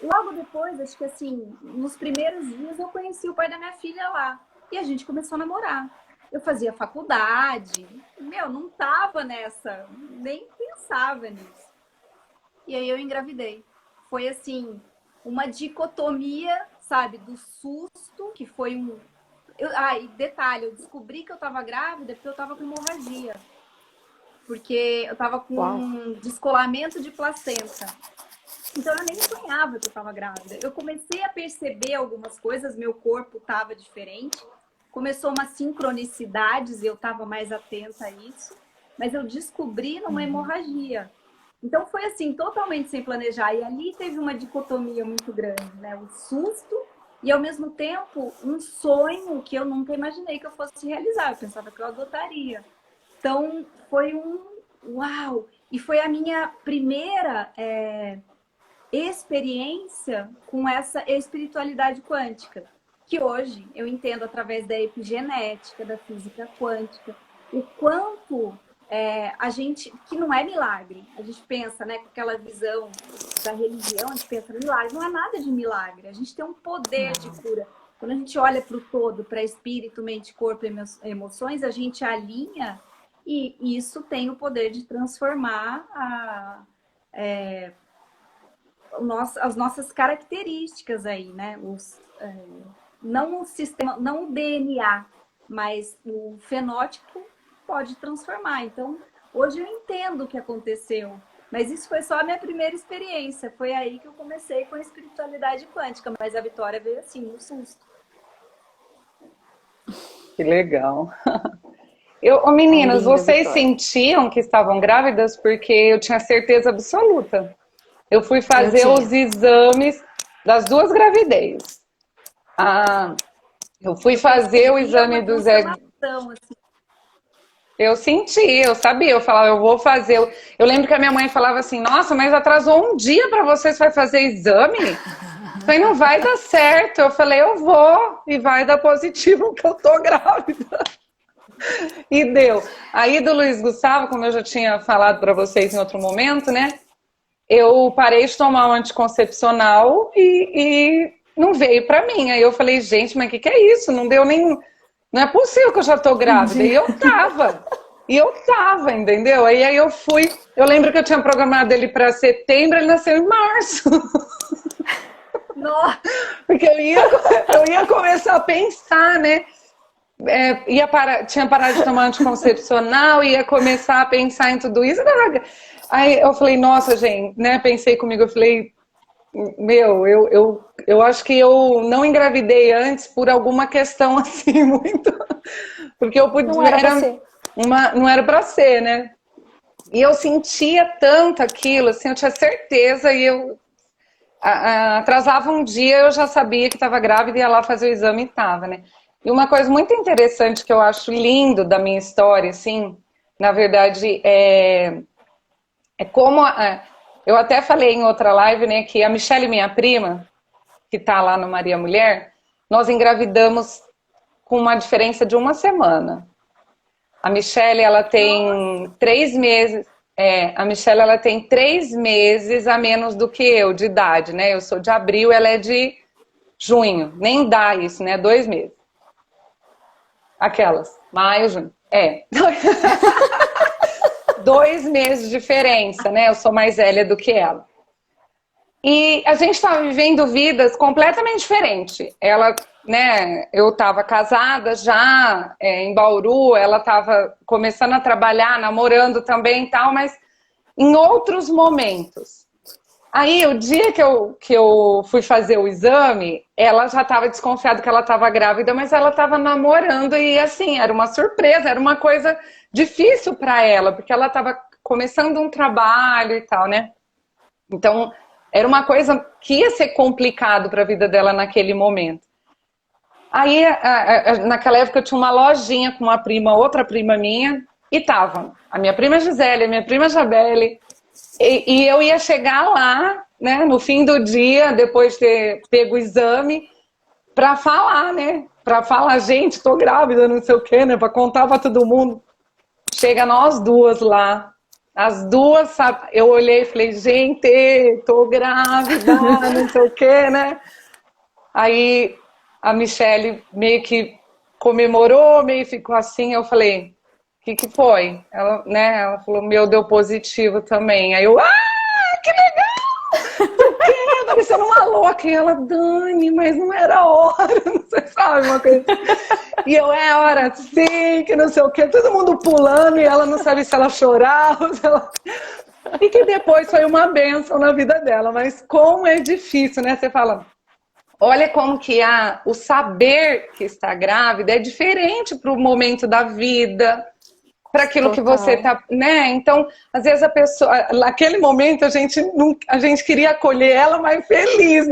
Logo depois, acho que assim, nos primeiros dias eu conheci o pai da minha filha lá. E a gente começou a namorar. Eu fazia faculdade. Não tava nessa, nem pensava nisso. E aí eu engravidei. Foi assim, uma dicotomia, sabe, do susto, que foi um... e detalhe, eu descobri que eu tava grávida porque eu tava com hemorragia. Porque eu tava com uau. um descolamento de placenta. Então eu nem sonhava que eu estava grávida. Eu comecei a perceber algumas coisas, meu corpo estava diferente. Começou umas sincronicidades e eu estava mais atenta a isso. Mas eu descobri numa hemorragia. Então foi assim, totalmente sem planejar. E ali teve uma dicotomia muito grande, né? O susto e ao mesmo tempo um sonho que eu nunca imaginei que eu fosse realizar. Eu pensava que eu adotaria. Então foi um uau! E foi a minha primeira experiência com essa espiritualidade quântica, que hoje eu entendo através da epigenética, da física quântica, o quanto a gente, que não é milagre, a gente pensa, né, com aquela visão da religião, a gente pensa milagre, não é nada de milagre, a gente tem um poder de cura. Quando a gente olha para o todo, para espírito, mente, corpo e emoções, a gente alinha e isso tem o poder de transformar as nossas características aí, né? Não o sistema, não o DNA, mas o fenótipo pode transformar. Então, hoje eu entendo o que aconteceu, mas isso foi só a minha primeira experiência. Foi aí que eu comecei com a espiritualidade quântica, mas a Vitória veio assim, no susto. Que legal. Meninas, Linda, vocês Vitória. sentiam que estavam grávidas? Porque eu tinha certeza absoluta. Eu fui fazer os exames das duas gravidez. Eu fui fazer o exame do Zé. Assim. Eu senti, eu sabia, eu falava, eu vou fazer. Eu lembro que a minha mãe falava assim, nossa, mas atrasou um dia para você vai fazer exame? Eu falei, não vai dar certo. Eu falei, eu vou, e vai dar positivo que eu tô grávida. E deu. Aí do Luiz Gustavo, como eu já tinha falado para vocês em outro momento, né? Eu parei de tomar um anticoncepcional e não veio para mim. Aí eu falei, gente, mas o que é isso? Não deu nem... Não é possível que eu já tô grávida. E eu tava, entendeu? Aí eu fui... Eu lembro que eu tinha programado ele para setembro, ele nasceu em março. Nossa. Porque eu ia começar a pensar, né? Tinha parado de tomar anticoncepcional, ia começar a pensar em tudo isso. Aí eu falei, nossa, gente, né? Pensei comigo, eu falei, eu acho que eu não engravidei antes por alguma questão assim, muito. Porque eu podia. Não era pra ser. Não era pra ser, né? E eu sentia tanto aquilo, assim, eu tinha certeza, e eu atrasava um dia, eu já sabia que estava grávida, ia lá fazer o exame e estava, né? E uma coisa muito interessante que eu acho lindo da minha história, assim, na verdade, é como... eu até falei em outra live, né, que a Michelle, minha prima, que tá lá no Maria Mulher, nós engravidamos com uma diferença de uma semana. A Michelle, ela tem 3 meses... a Michelle, ela tem 3 meses a menos do que eu, de idade, né? Eu sou de abril, ela é de junho. Nem dá isso, né? 2 meses. Aquelas. Maio, junho. 2 meses de diferença, né? Eu sou mais velha do que ela. E a gente estava vivendo vidas completamente diferentes. Ela, né? Eu estava casada já em Bauru, ela estava começando a trabalhar, namorando também e tal, mas em outros momentos. Aí, o dia que eu fui fazer o exame, ela já estava desconfiada que ela estava grávida, mas ela estava namorando e, assim, era uma surpresa, era uma coisa difícil para ela, porque ela estava começando um trabalho e tal, né? Então, era uma coisa que ia ser complicado para a vida dela naquele momento. Aí, naquela época, eu tinha uma lojinha com uma prima, outra prima minha, e tava a minha prima Gisele, a minha prima Jabele, e eu ia chegar lá, né, no fim do dia, depois de ter pego o exame, para falar, né, para falar, gente, tô grávida, não sei o quê, né, para contar para todo mundo. Chega nós duas lá, as duas, sabe, eu olhei e falei, gente, tô grávida, não sei o quê, né. Aí a Michelle meio que comemorou, meio ficou assim, eu falei... O que foi? Ela, né, ela falou, deu positivo também. Aí eu, que legal! Por quê? Parecendo uma louca. E ela, Dani, mas não era hora, não sei, sabe, uma coisa. E eu, hora sim, que não sei o quê. Todo mundo pulando e ela não sabe se ela chorava, se ela... E que depois foi uma bênção na vida dela. Mas como é difícil, né? Você fala, olha como que o saber que está grávida é diferente para o momento da vida, para aquilo que você tá, né? Então, às vezes a pessoa, naquele momento a gente queria acolher ela, mas feliz,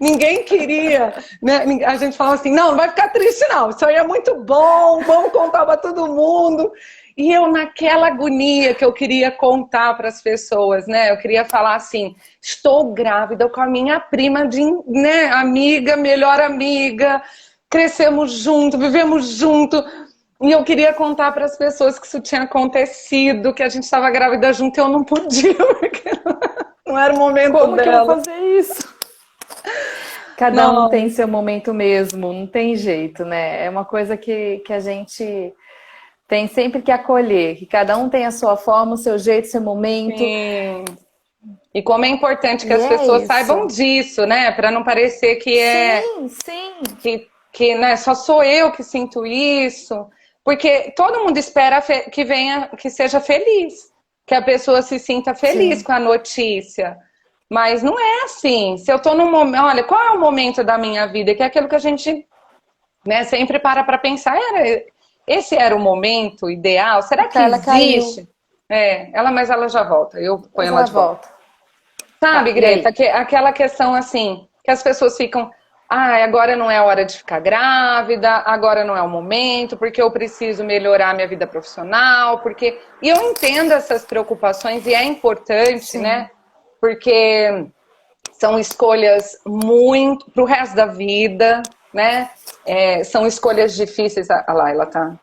ninguém queria, né? A gente falava assim, não vai ficar triste não, isso aí é muito bom, vamos contar para todo mundo. E eu naquela agonia que eu queria contar para as pessoas, né? Eu queria falar assim, estou grávida com a minha prima né, amiga, melhor amiga, crescemos junto, vivemos junto. E eu queria contar para as pessoas que isso tinha acontecido, que a gente estava grávida junto e eu não podia, porque não era o momento Como dela. Que eu vou fazer isso? Cada um tem seu momento mesmo, não tem jeito, né? É uma coisa que a gente tem sempre que acolher, que cada um tem a sua forma, o seu jeito, o seu momento. Sim. E como é importante que E as é pessoas isso. saibam disso, né? Para não parecer que Sim, sim. que né, só sou eu que sinto isso. Porque todo mundo espera que venha, que seja feliz, que a pessoa se sinta feliz Sim. com a notícia. Mas não é assim. Se eu tô num momento, olha, qual é o momento da minha vida? Que é aquilo que a gente, né, sempre para pensar, esse era o momento ideal? A Será que Carla caiu, existe? Mas ela já volta. Eu ponho mas ela ela de volta. volta. Sabe, Tá, e Greta, aí? aquela questão assim, que as pessoas ficam, agora não é a hora de ficar grávida, agora não é o momento, porque eu preciso melhorar minha vida profissional, porque... E eu entendo essas preocupações e é importante, Sim. né? Porque são escolhas muito pro resto da vida, né? São escolhas difíceis. Ah lá, ela tá.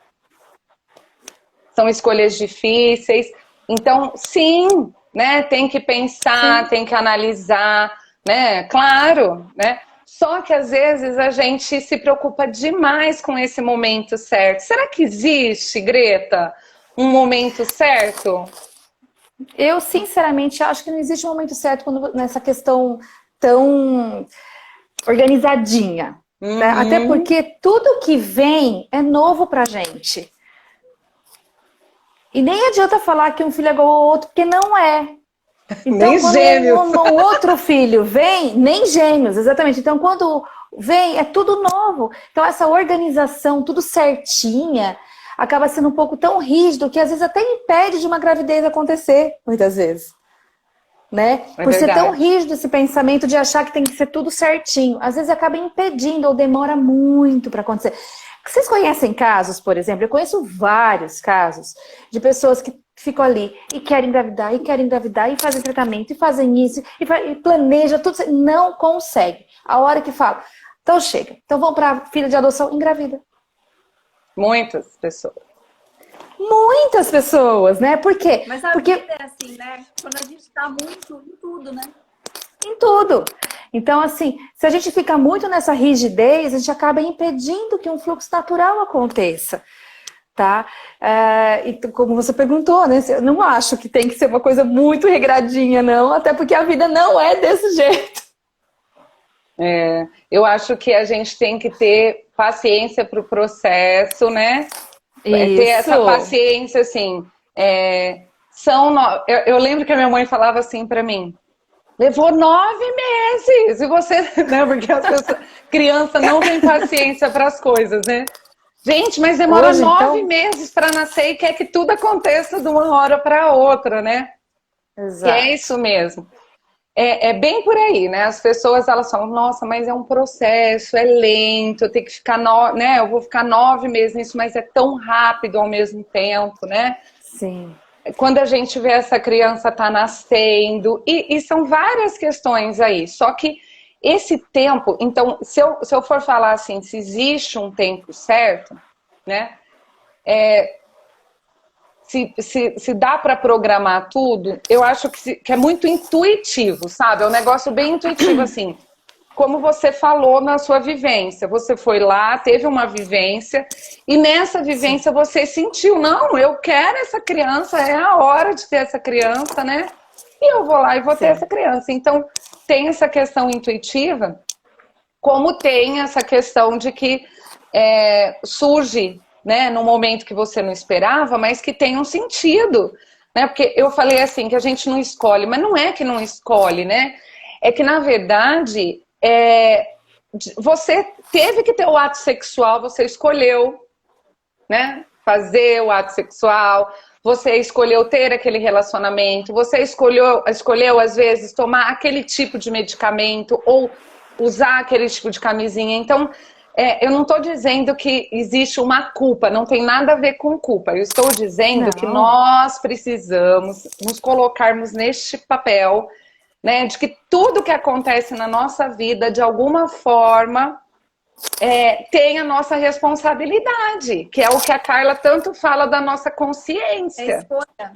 São escolhas difíceis. Então, sim, né? Tem que pensar, Sim. tem que analisar, né? Claro, né? Só que às vezes a gente se preocupa demais com esse momento certo. Será que existe, Greta, um momento certo? Eu, sinceramente, acho que não existe um momento certo nessa questão tão organizadinha. Né? Até Uhum. porque tudo que vem é novo pra gente. E nem adianta falar que um filho é igual ao outro, porque não é. Então, Nem quando gêmeos. um outro filho vem, nem gêmeos, exatamente. Então, quando vem, é tudo novo. Então, essa organização, tudo certinha, acaba sendo um pouco tão rígido que às vezes até impede de uma gravidez acontecer, muitas vezes. Né? É Por ser tão verdade. rígido esse pensamento de achar que tem que ser tudo certinho. Às vezes acaba impedindo ou demora muito para acontecer. Vocês conhecem casos, por exemplo? Eu conheço vários casos de pessoas que ficam ali e querem engravidar, e fazem tratamento, e fazem isso, e planeja tudo, não consegue. A hora que fala, então chega, então vamos para filha de adoção, engravida. Muitas pessoas. Muitas pessoas, né? Por quê? Mas a Porque vida é assim, né? Quando a gente tá muito em tudo, né? em tudo. Então, assim, se a gente fica muito nessa rigidez, a gente acaba impedindo que um fluxo natural aconteça, tá? E como você perguntou, né? Eu não acho que tem que ser uma coisa muito regradinha, não, até porque a vida não é desse jeito. Eu acho que a gente tem que ter paciência para o processo, né? Ter essa Isso. paciência, assim. Eu lembro que a minha mãe falava assim para mim: levou 9 meses! E você, né? Porque as pessoas, criança não tem paciência para as coisas, né? Gente, mas demora Hoje, 9 meses para nascer e quer que tudo aconteça de uma hora para outra, né? E é exato. isso mesmo. É bem por aí, né? As pessoas, elas falam, nossa, mas é um processo, é lento, eu tenho que ficar, né? Eu vou ficar 9 meses nisso, mas é tão rápido ao mesmo tempo, né? Sim. Quando a gente vê essa criança tá nascendo, e são várias questões aí, só que esse tempo, então, se eu for falar assim, se existe um tempo certo, né? Se dá para programar tudo, eu acho que é muito intuitivo, sabe? É um negócio bem intuitivo, assim. Como você falou na sua vivência. Você foi lá, teve uma vivência, e nessa Sim. vivência você sentiu, não, eu quero essa criança, é a hora de ter essa criança, né? E eu vou lá e vou ter Sim. essa criança. Então, tem essa questão intuitiva, como tem essa questão de que surge, né, num momento que você não esperava, mas que tem um sentido, né? Porque eu falei assim, que a gente não escolhe, mas não é que não escolhe, né? É que, na verdade, você teve que ter o ato sexual, você escolheu, né, fazer o ato sexual, você escolheu ter aquele relacionamento, você escolheu às vezes, tomar aquele tipo de medicamento ou usar aquele tipo de camisinha. Então, eu não estou dizendo que existe uma culpa, não tem nada a ver com culpa. Eu estou dizendo que Não. nós precisamos nos colocarmos neste papel, né, de que tudo que acontece na nossa vida, de alguma forma, tem a nossa responsabilidade, que é o que a Carla tanto fala da nossa É consciência, escolha.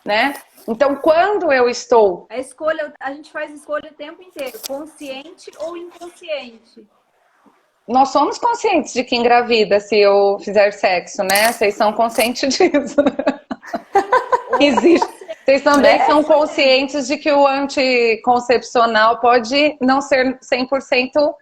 né? Então, quando eu estou... A escolha, a gente faz escolha o tempo inteiro, consciente ou inconsciente. Nós somos conscientes de que engravida se eu fizer sexo, né? Vocês são conscientes disso, né? Ou Existe. inconsciente. Vocês também né? são conscientes de que o anticoncepcional pode não ser 100%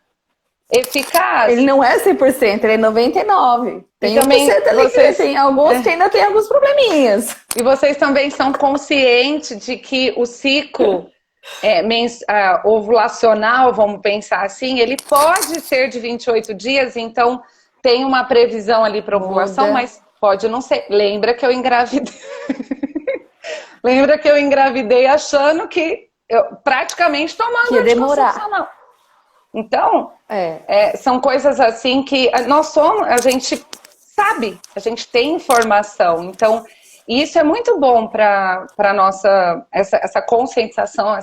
eficaz. Ele não é 100%, ele é 99%. Tem E também 1% ali vocês, que tem alguns que ainda tem alguns probleminhas. e vocês também são conscientes de que o ciclo ovulacional, vamos pensar assim, ele pode ser de 28 dias, então tem uma previsão ali para ovulação, Muda. mas pode não ser. Lembra que eu engravidei. Lembra que eu engravidei achando que eu praticamente tomando Que ia demorar. anticoncepcional. Então, É. são coisas assim que a gente sabe, a gente tem informação. Então, isso é muito bom para nossa essa conscientização,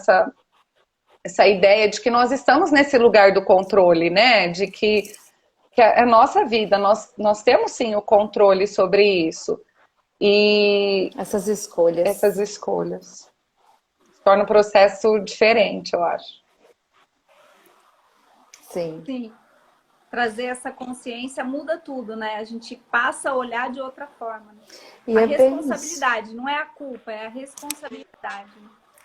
essa ideia de que nós estamos nesse lugar do controle, né? De que é a nossa vida, nós temos sim o controle sobre isso. E Essas escolhas. essas escolhas torna um processo diferente, eu acho. Sim. Sim. Trazer essa consciência muda tudo, né? A gente passa a olhar de outra forma. Né? E a é bem responsabilidade, não é a culpa, é a responsabilidade.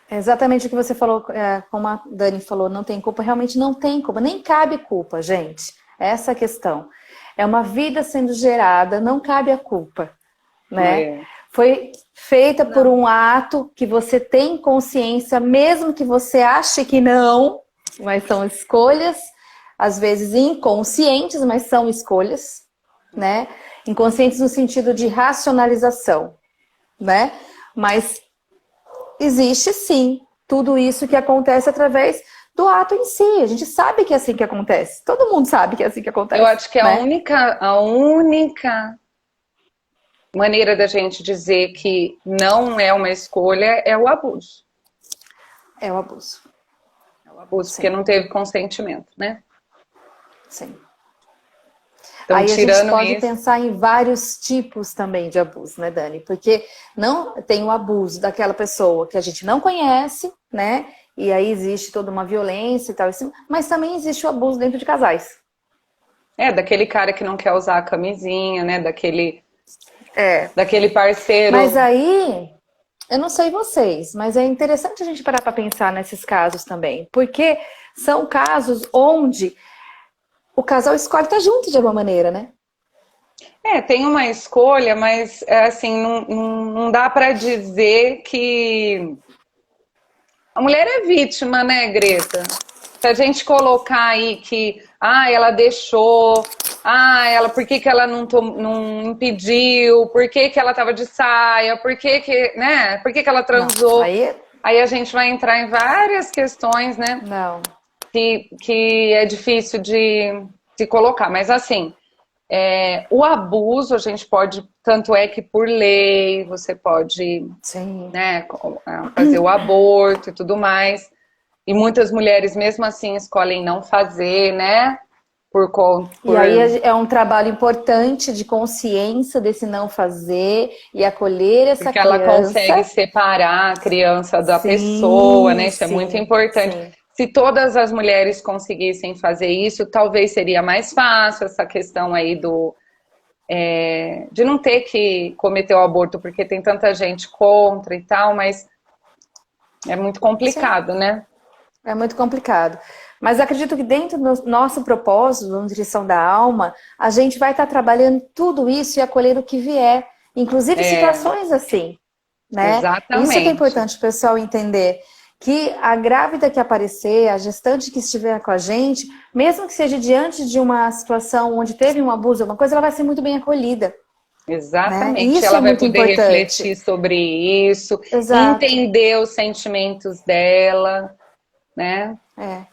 É exatamente o que você falou, como a Dani falou, não tem culpa, realmente não tem culpa, nem cabe culpa, gente. Essa é a questão. É uma vida sendo gerada, não cabe a culpa, né? Foi feita por um ato que você tem consciência, mesmo que você ache que não, mas são escolhas, às vezes inconscientes, mas são escolhas, né? Inconscientes no sentido de racionalização, né? Mas existe sim tudo isso que acontece através do ato em si. A gente sabe que é assim que acontece. Todo mundo sabe que é assim que acontece. Eu acho que né? a única maneira da gente dizer que não é uma escolha é o abuso. É o abuso. É o abuso, Sim. porque não teve consentimento, né? Sim. Então, aí a gente pode isso, pensar em vários tipos também de abuso, né, Dani? Porque não tem o abuso daquela pessoa que a gente não conhece, né? E aí existe toda uma violência e tal, mas também existe o abuso dentro de casais. daquele cara que não quer usar a camisinha, né? Daquele parceiro. Mas aí, eu não sei vocês, mas é interessante a gente parar para pensar nesses casos também. Porque são casos onde o casal escolhe estar junto de alguma maneira, né? Tem uma escolha, mas assim, não dá para dizer que a mulher é vítima, né, Greta? Se a gente colocar aí que ela deixou, por que ela não impediu, por que ela estava de saia, por que ela transou? Não, aí a gente vai entrar em várias questões, né? Não. Que é difícil de colocar, mas assim, o abuso a gente pode, tanto é que por lei você pode, né, fazer o aborto e tudo mais, e muitas mulheres mesmo assim escolhem não fazer, né, E aí é um trabalho importante de consciência desse não fazer e acolher essa porque criança. ela consegue separar a criança da pessoa, né, isso é muito importante. Sim. Se todas as mulheres conseguissem fazer isso, talvez seria mais fácil essa questão aí de não ter que cometer o aborto, porque tem tanta gente contra e tal, mas é muito complicado, né? É muito complicado. Mas acredito que dentro do nosso propósito, da nutrição da alma, a gente vai estar trabalhando tudo isso e acolhendo o que vier, inclusive situações assim, né? Exatamente. Isso que é importante o pessoal entender. Que a grávida que aparecer, a gestante que estiver com a gente, mesmo que seja diante de uma situação onde teve um abuso, alguma coisa, ela vai ser muito bem acolhida. Exatamente. Né? Isso ela vai muito poder importante. refletir sobre isso, Exato. entender os sentimentos dela, né?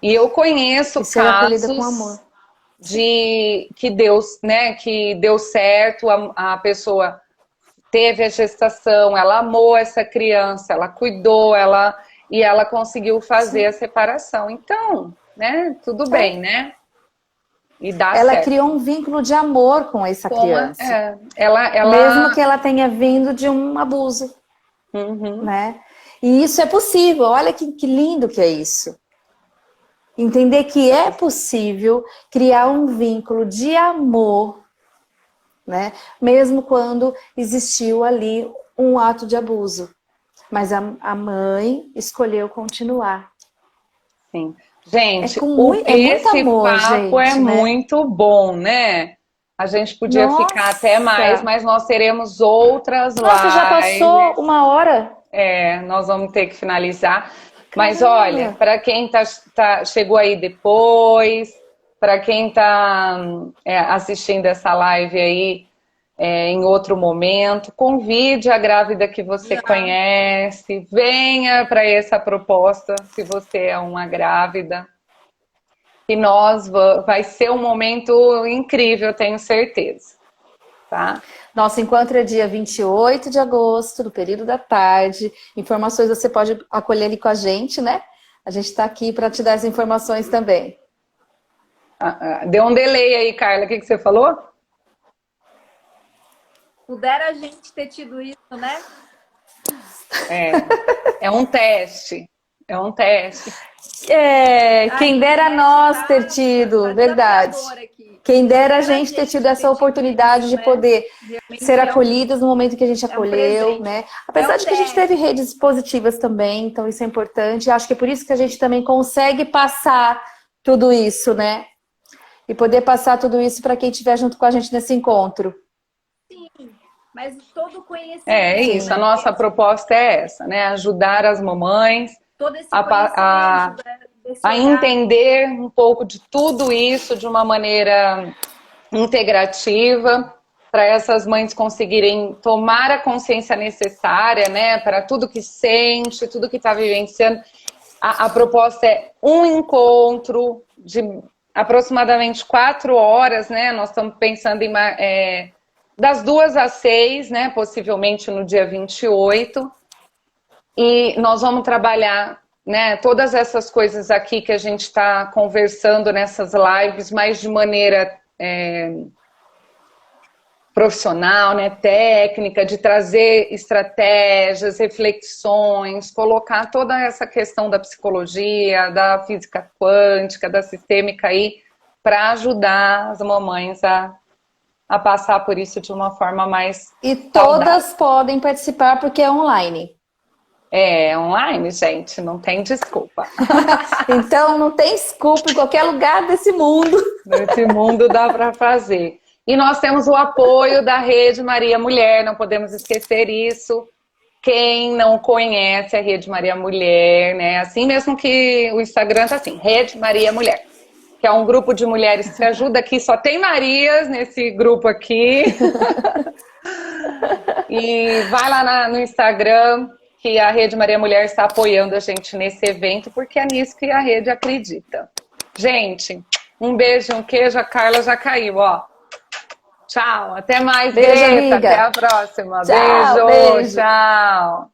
E eu conheço casos com amor. de que Deus, né, que deu certo, a pessoa teve a gestação, ela amou essa criança, ela cuidou, e ela conseguiu fazer a separação. Então, né, tudo bem, né? E dá ela certo. criou um vínculo de amor com essa criança. Mesmo que ela tenha vindo de um abuso. Né? E isso é possível. Olha que lindo que é isso. Entender que é possível criar um vínculo de amor, né? Mesmo quando existiu ali um ato de abuso. Mas a mãe escolheu continuar. Sim. Gente, É muito esse amor, papo é gente, né? muito bom, né? A gente podia ficar até mais, Nossa! mas nós teremos outras Nossa, já passou lives. 1 hora? Nós vamos ter que finalizar. Mas olha, Caramba! para quem chegou aí depois, para quem está assistindo essa live aí em outro momento, convide a grávida que você conhece, venha para essa proposta, se você é uma grávida. E vai ser um momento incrível, tenho certeza. Tá? Nosso encontro é dia 28 de agosto, no período da tarde. Informações você pode acolher ali com a gente, né? A gente está aqui para te dar as informações também. Deu um delay aí, Carla. O que você falou? Pudera a gente ter tido isso, né? É um teste. É um teste. Quem dera nós ter tido, verdade. Quem dera a gente ter tido essa oportunidade de poder ser acolhidas no momento que a gente acolheu, né? Apesar de que a gente teve redes positivas também, então isso é importante. Acho que é por isso que a gente também consegue passar tudo isso, né? E poder passar tudo isso para quem estiver junto com a gente nesse encontro. Sim, mas todo conhecimento. É isso, a nossa proposta é essa, né? Ajudar as mamães a entender um pouco de tudo isso de uma maneira integrativa, para essas mães conseguirem tomar a consciência necessária, né? Para tudo que sente, tudo que está vivenciando. A proposta é um encontro de aproximadamente 4 horas, né? Nós estamos pensando em das 2 às 6, né? Possivelmente no dia 28. E nós vamos trabalhar, né, todas essas coisas aqui que a gente está conversando nessas lives, mas de maneira profissional, né, técnica, de trazer estratégias, reflexões, colocar toda essa questão da psicologia, da física quântica, da sistêmica aí, para ajudar as mamães a passar por isso de uma forma mais E todas podem participar porque é online. É online, gente, não tem desculpa. Então não tem desculpa em qualquer lugar desse mundo. Nesse mundo dá para fazer. E nós temos o apoio da Rede Maria Mulher, não podemos esquecer isso. Quem não conhece a Rede Maria Mulher, né? Assim mesmo que o Instagram tá assim, Rede Maria Mulher, que é um grupo de mulheres que se ajuda aqui, só tem Marias nesse grupo aqui. E vai lá no Instagram, que a Rede Maria Mulher está apoiando a gente nesse evento, porque é nisso que a rede acredita. Gente, um beijo, um queijo, a Carla já caiu, ó. Tchau, até mais, Beijo, Greta, amiga. até a próxima. Tchau, beijo. beijo. Tchau.